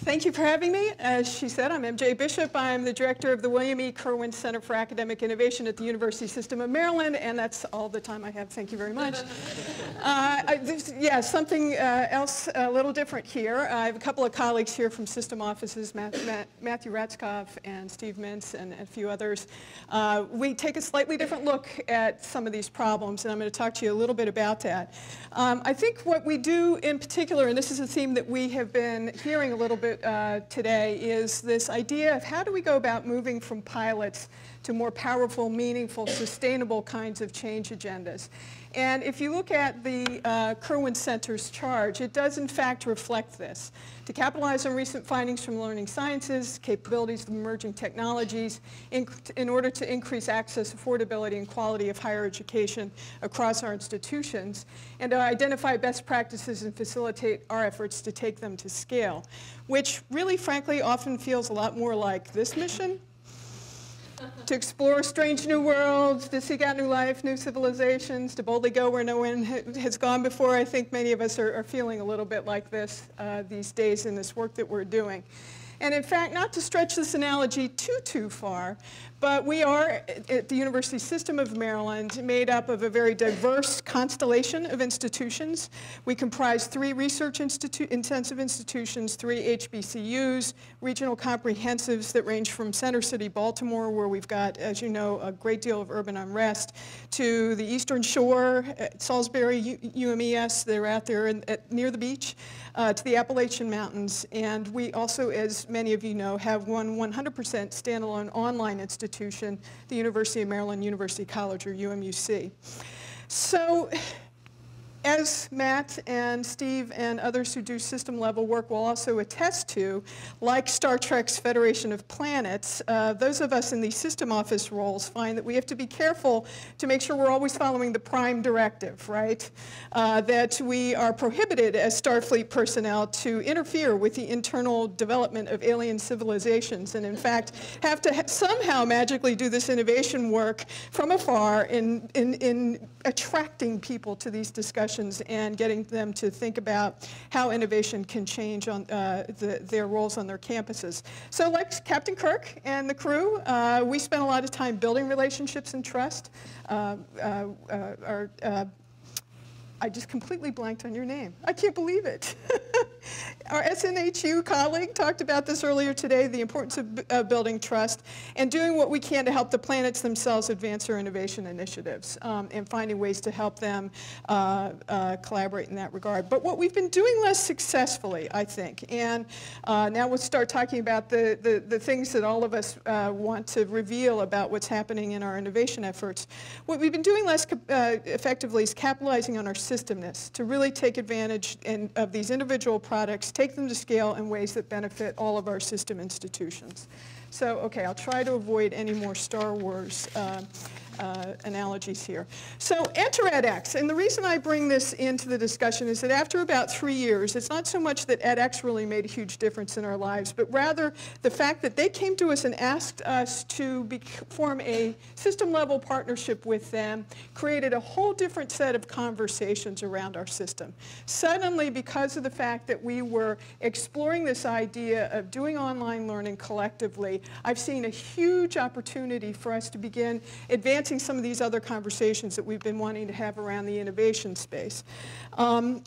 Thank you for having me. As she said, I'm MJ Bishop. I'm the director of the William E. Kerwin Center for Academic Innovation at the University System of Maryland, and that's all the time I have. Thank you very much. Something else a little different here. I have a couple of colleagues here from system offices, Matthew Ratskoff and Steve Mintz and a few others. We take a slightly different look at some of these problems, and I'm going to talk to you a little bit about that. I think what we do in particular, and this is a theme that we have been hearing a little bit today, is this idea of how do we go about moving from pilots to more powerful, meaningful, sustainable kinds of change agendas. And if you look at the Kerwin Center's charge, it does in fact reflect this. To capitalize on recent findings from learning sciences, capabilities of emerging technologies, in order to increase access, affordability, and quality of higher education across our institutions, and to identify best practices and facilitate our efforts to take them to scale, which really, frankly, often feels a lot more like this mission. To explore strange new worlds, to seek out new life, new civilizations, to boldly go where no one has gone before. I think many of us are feeling a little bit like this these days in this work that we're doing. And in fact, not to stretch this analogy too far, but we are at the University System of Maryland made up of a very diverse constellation of institutions. We comprise 3 research-intensive institutions, 3 HBCUs, regional comprehensives that range from Center City, Baltimore, where we've got, as you know, a great deal of urban unrest, to the Eastern Shore, Salisbury, UMES, they're out there near the beach, to the Appalachian Mountains. And we also, as many of you know, have one 100% standalone online institution, the University of Maryland University College, or UMUC. So, as Matt and Steve and others who do system-level work will also attest to, like Star Trek's Federation of Planets, those of us in these system office roles find that we have to be careful to make sure we're always following the prime directive, right? That we are prohibited as Starfleet personnel to interfere with the internal development of alien civilizations, and in fact have to somehow magically do this innovation work from afar in attracting people to these discussions and getting them to think about how innovation can change on their roles on their campuses. So like Captain Kirk and the crew, we spent a lot of time building relationships and trust. I just completely blanked on your name. I can't believe it. Our SNHU colleague talked about this earlier today, the importance of building trust and doing what we can to help the planets themselves advance their innovation initiatives and finding ways to help them collaborate in that regard. But what we've been doing less successfully, I think, and now we'll start talking about the things that all of us want to reveal about what's happening in our innovation efforts. What we've been doing less effectively is capitalizing on our systemness to really take advantage of these individual products, take them to scale in ways that benefit all of our system institutions. So, okay, I'll try to avoid any more Star Wars analogies here. So enter edX, and the reason I bring this into the discussion is that after about 3 years, it's not so much that edX really made a huge difference in our lives, but rather the fact that they came to us and asked us to form a system-level partnership with them, created a whole different set of conversations around our system. Suddenly, because of the fact that we were exploring this idea of doing online learning collectively, I've seen a huge opportunity for us to begin advancing some of these other conversations that we've been wanting to have around the innovation space.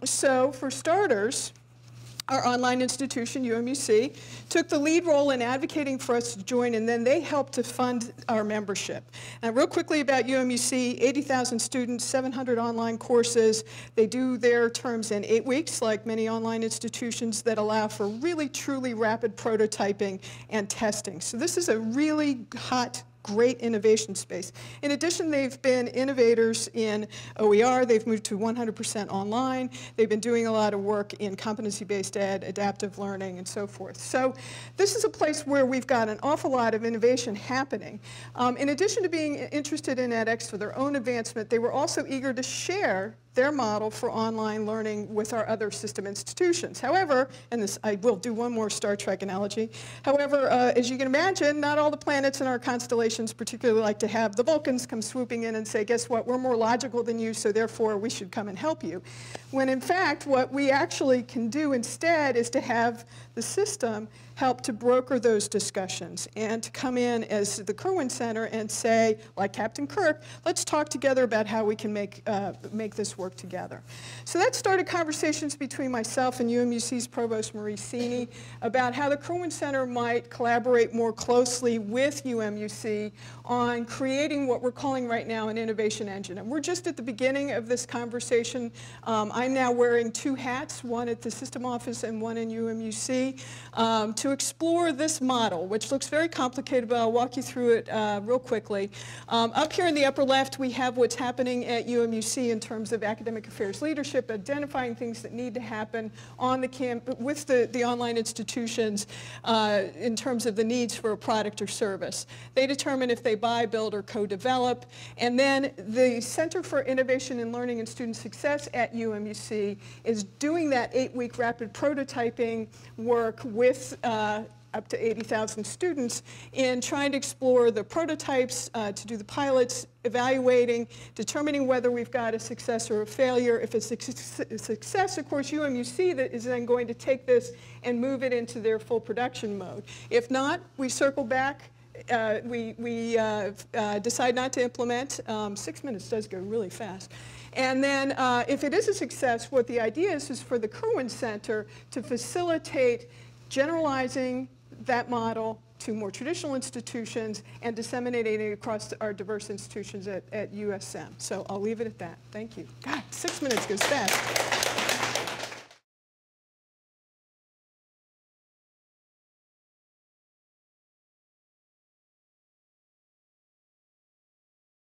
So for starters, our online institution, UMUC, took the lead role in advocating for us to join, and then they helped to fund our membership. Now, real quickly about UMUC, 80,000 students, 700 online courses. They do their terms in 8 weeks, like many online institutions that allow for really, truly rapid prototyping and testing. So this is a really hot, great innovation space. In addition, they've been innovators in OER. They've moved to 100% online. They've been doing a lot of work in competency-based ed, adaptive learning, and so forth. So this is a place where we've got an awful lot of innovation happening. In addition to being interested in edX for their own advancement, they were also eager to share their model for online learning with our other system institutions. However, and this, I will do one more Star Trek analogy. However, as you can imagine, not all the planets in our constellations particularly like to have the Vulcans come swooping in and say, guess what, we're more logical than you, so therefore we should come and help you. When in fact, what we actually can do instead is to have the system help to broker those discussions and to come in as the Kirwan Center and say, like Captain Kirk, let's talk together about how we can make this work together. So that started conversations between myself and UMUC's Provost Marie Sini about how the Kirwan Center might collaborate more closely with UMUC on creating what we're calling right now an innovation engine. And we're just at the beginning of this conversation. I'm now wearing two hats, one at the system office and one in UMUC, to explore this model, which looks very complicated, but I'll walk you through it real quickly. Up here in the upper left, we have what's happening at UMUC in terms of academic affairs leadership, identifying things that need to happen on the campus with the online institutions in terms of the needs for a product or service. They determine if they buy, build, or co-develop. And then the Center for Innovation in Learning and Student Success at UMUC is doing that 8-week rapid prototyping work with up to 80,000 students in trying to explore the prototypes, to do the pilots, evaluating, determining whether we've got a success or a failure. If it's a success, of course, UMUC is then going to take this and move it into their full production mode. If not, we circle back. We decide not to implement. 6 minutes does go really fast. And then if it is a success, what the idea is for the Kirwan Center to facilitate generalizing that model to more traditional institutions and disseminating it across our diverse institutions at USM. So I'll leave it at that. Thank you. God, 6 minutes goes fast.